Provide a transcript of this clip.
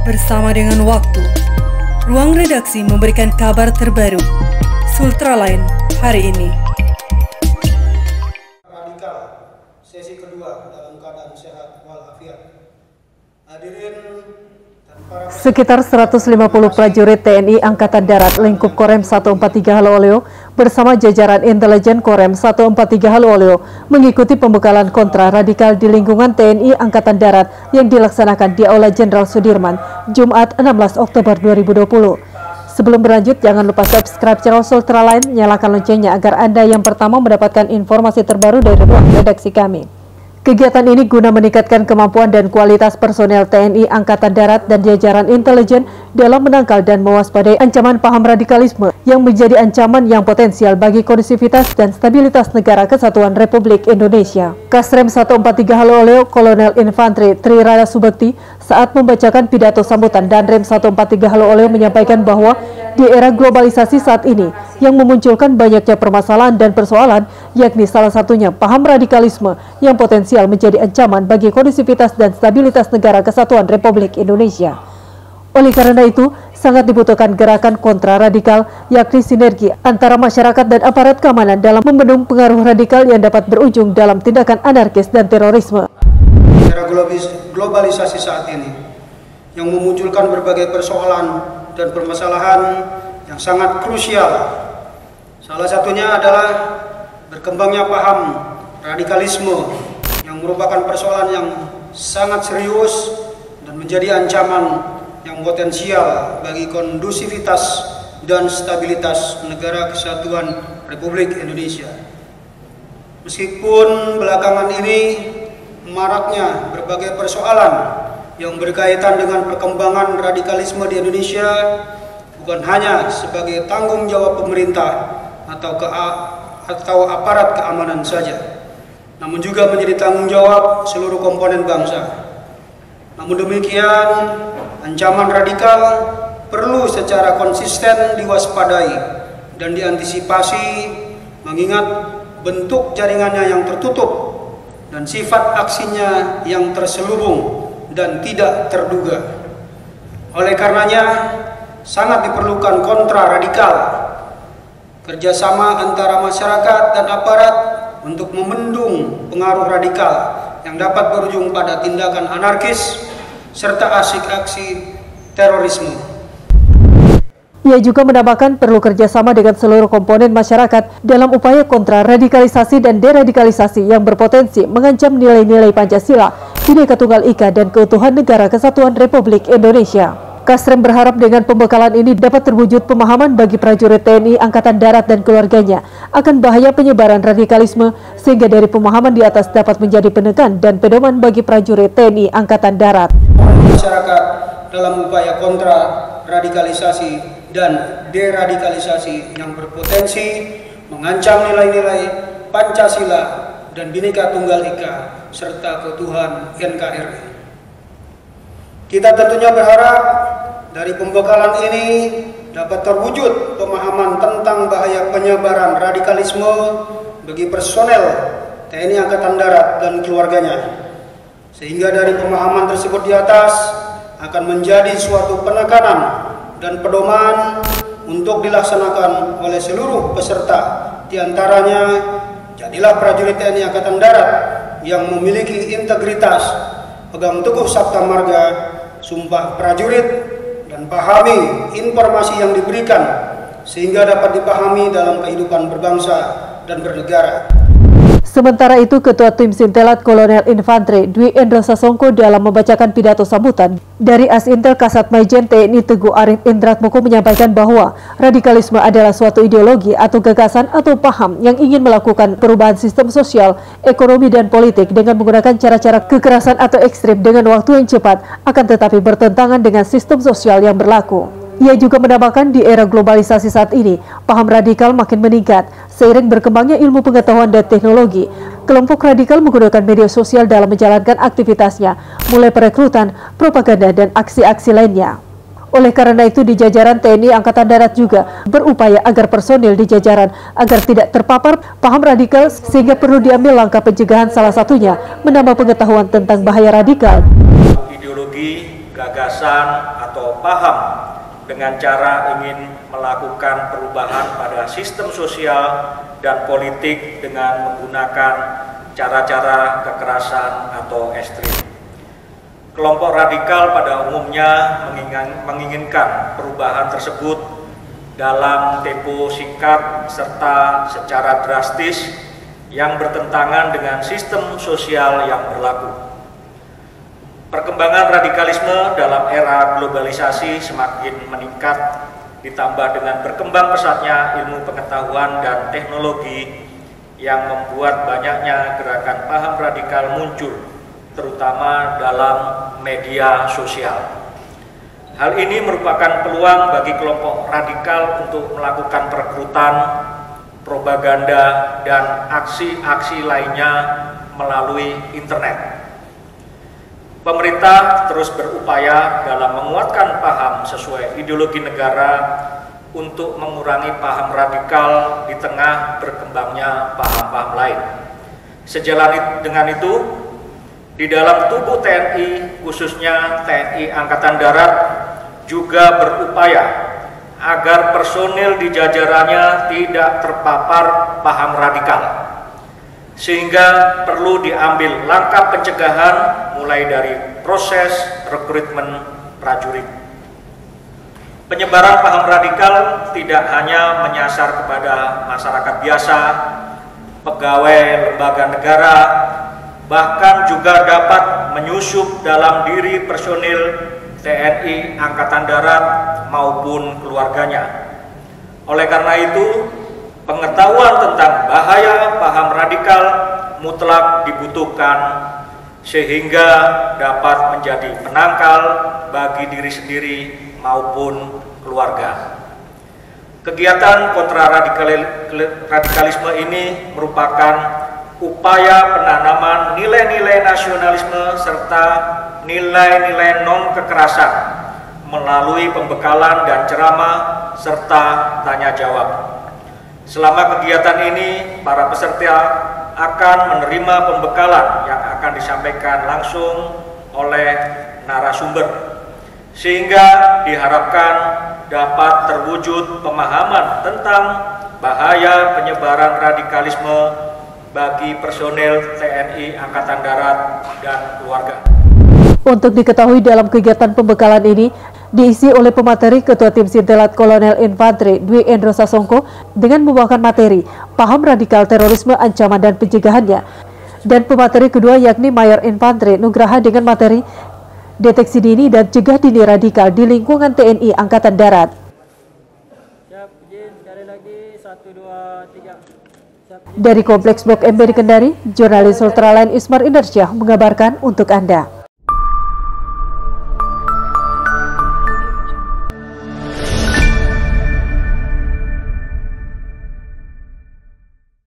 Bersama dengan waktu, ruang redaksi memberikan kabar terbaru. Sultraline hari ini. Radikal, sesi kedua dalam keadaan sehat walafiat. Hadirin dan para sekitar 150 prajurit TNI Angkatan Darat lingkup Korem 143 Halooleo bersama jajaran intelijen Korem 143 Halooleo mengikuti pembekalan kontra radikal di lingkungan TNI Angkatan Darat yang dilaksanakan di Aula Jenderal Sudirman, Jumat 16 Oktober 2020. Sebelum berlanjut, jangan lupa subscribe channel Sultraline, nyalakan loncengnya agar Anda yang pertama mendapatkan informasi terbaru dari ruang redaksi kami. Kegiatan ini guna meningkatkan kemampuan dan kualitas personel TNI Angkatan Darat dan jajaran intelijen dalam menangkal dan mewaspadai ancaman paham radikalisme yang menjadi ancaman yang potensial bagi kondusivitas dan stabilitas negara kesatuan Republik Indonesia. Kasrem 143 Halooleo Kolonel Infantri Tri Rada Subekti saat membacakan pidato sambutan dan Rem 143 Halooleo menyampaikan bahwa di era globalisasi saat ini yang memunculkan banyaknya permasalahan dan persoalan, yakni salah satunya paham radikalisme yang potensial menjadi ancaman bagi kondusivitas dan stabilitas negara kesatuan Republik Indonesia. Oleh karena itu, sangat dibutuhkan gerakan kontra radikal, yakni sinergi antara masyarakat dan aparat keamanan dalam membendung pengaruh radikal yang dapat berujung dalam tindakan anarkis dan terorisme. Era globalisasi saat ini yang memunculkan berbagai persoalan dan permasalahan yang sangat krusial. Salah satunya adalah berkembangnya paham radikalisme yang merupakan persoalan yang sangat serius dan menjadi ancaman yang potensial bagi kondusivitas dan stabilitas negara kesatuan Republik Indonesia. Meskipun belakangan ini maraknya berbagai persoalan yang berkaitan dengan perkembangan radikalisme di Indonesia, bukan hanya sebagai tanggung jawab pemerintah atau aparat keamanan saja, namun juga menjadi tanggung jawab seluruh komponen bangsa. Namun demikian, ancaman radikal perlu secara konsisten diwaspadai dan diantisipasi mengingat bentuk jaringannya yang tertutup dan sifat aksinya yang terselubung dan tidak terduga. Oleh karenanya, sangat diperlukan kontra radikal, kerjasama antara masyarakat dan aparat untuk membendung pengaruh radikal yang dapat berujung pada tindakan anarkis serta aksi terorisme. Ia juga menambahkan perlu kerjasama dengan seluruh komponen masyarakat dalam upaya kontra radikalisasi dan deradikalisasi yang berpotensi mengancam nilai-nilai Pancasila, Bhinneka Tunggal Ika, dan keutuhan negara kesatuan Republik Indonesia. Kasrem berharap dengan pembekalan ini dapat terwujud pemahaman bagi prajurit TNI Angkatan Darat dan keluarganya akan bahaya penyebaran radikalisme, sehingga dari pemahaman di atas dapat menjadi penekan dan pedoman bagi prajurit TNI Angkatan Darat. Masyarakat dalam upaya kontra radikalisasi dan deradikalisasi yang berpotensi mengancam nilai-nilai Pancasila dan Bhinneka Tunggal Ika serta keutuhan NKRI. Kita tentunya berharap dari pembekalan ini dapat terwujud pemahaman tentang bahaya penyebaran radikalisme bagi personel TNI Angkatan Darat dan keluarganya, sehingga dari pemahaman tersebut di atas akan menjadi suatu penekanan dan pedoman untuk dilaksanakan oleh seluruh peserta. Di antaranya, jadilah prajurit TNI Angkatan Darat yang memiliki integritas, pegang teguh sabta marga, sumpah prajurit, dan pahami informasi yang diberikan sehingga dapat dipahami dalam kehidupan berbangsa dan bernegara. Sementara itu, Ketua Tim Sintelat Kolonel Infantri Dwi Endro Sasongko dalam membacakan pidato sambutan dari Asintel Kasat Maijen TNI Teguh Arif Indratmoko menyampaikan bahwa radikalisme adalah suatu ideologi atau gagasan atau paham yang ingin melakukan perubahan sistem sosial, ekonomi, dan politik dengan menggunakan cara-cara kekerasan atau ekstrim dengan waktu yang cepat, akan tetapi bertentangan dengan sistem sosial yang berlaku. Ia juga menambahkan di era globalisasi saat ini, paham radikal makin meningkat. Seiring berkembangnya ilmu pengetahuan dan teknologi, kelompok radikal menggunakan media sosial dalam menjalankan aktivitasnya, mulai perekrutan, propaganda, dan aksi-aksi lainnya. Oleh karena itu, di jajaran TNI Angkatan Darat juga berupaya agar personil di jajaran agar tidak terpapar paham radikal, sehingga perlu diambil langkah pencegahan, salah satunya menambah pengetahuan tentang bahaya radikal. Ideologi, gagasan, gagasan atau paham dengan cara ingin melakukan perubahan pada sistem sosial dan politik dengan menggunakan cara-cara kekerasan atau ekstrim. Kelompok radikal pada umumnya menginginkan perubahan tersebut dalam tempo singkat serta secara drastis yang bertentangan dengan sistem sosial yang berlaku. Perkembangan radikalisme dalam era globalisasi semakin meningkat, ditambah dengan berkembang pesatnya ilmu pengetahuan dan teknologi yang membuat banyaknya gerakan paham radikal muncul, terutama dalam media sosial. Hal ini merupakan peluang bagi kelompok radikal untuk melakukan perekrutan, propaganda, dan aksi-aksi lainnya melalui internet. Pemerintah terus berupaya dalam menguatkan paham sesuai ideologi negara untuk mengurangi paham radikal di tengah berkembangnya paham-paham lain. Sejalan dengan itu, di dalam tubuh TNI, khususnya TNI Angkatan Darat, juga berupaya agar personil di jajarannya tidak terpapar paham radikal, sehingga perlu diambil langkah pencegahan mulai dari proses rekrutmen prajurit. Penyebaran paham radikal tidak hanya menyasar kepada masyarakat biasa, pegawai lembaga negara, bahkan juga dapat menyusup dalam diri personil TNI Angkatan Darat maupun keluarganya. Oleh karena itu, pengetahuan tentang bahaya paham radikal mutlak dibutuhkan sehingga dapat menjadi penangkal bagi diri sendiri maupun keluarga. Kegiatan kontraradikalisme ini merupakan upaya penanaman nilai-nilai nasionalisme serta nilai-nilai non-kekerasan melalui pembekalan dan ceramah serta tanya jawab. Selama kegiatan ini, para peserta akan menerima pembekalan yang akan disampaikan langsung oleh narasumber, sehingga diharapkan dapat terwujud pemahaman tentang bahaya penyebaran radikalisme bagi personel TNI Angkatan Darat dan keluarga. Untuk diketahui, dalam kegiatan pembekalan ini diisi oleh pemateri Ketua Tim Sintelat Kolonel Infanteri Dwi Endro Sasongko dengan membawakan materi paham radikal terorisme, ancaman dan pencegahannya, dan pemateri kedua yakni Mayor Infanteri Nugraha dengan materi deteksi dini dan cegah dini radikal di lingkungan TNI Angkatan Darat. Dari Kompleks Blok M di Kendari, jurnalis Ultraline Ismar Indarsyah mengabarkan untuk Anda.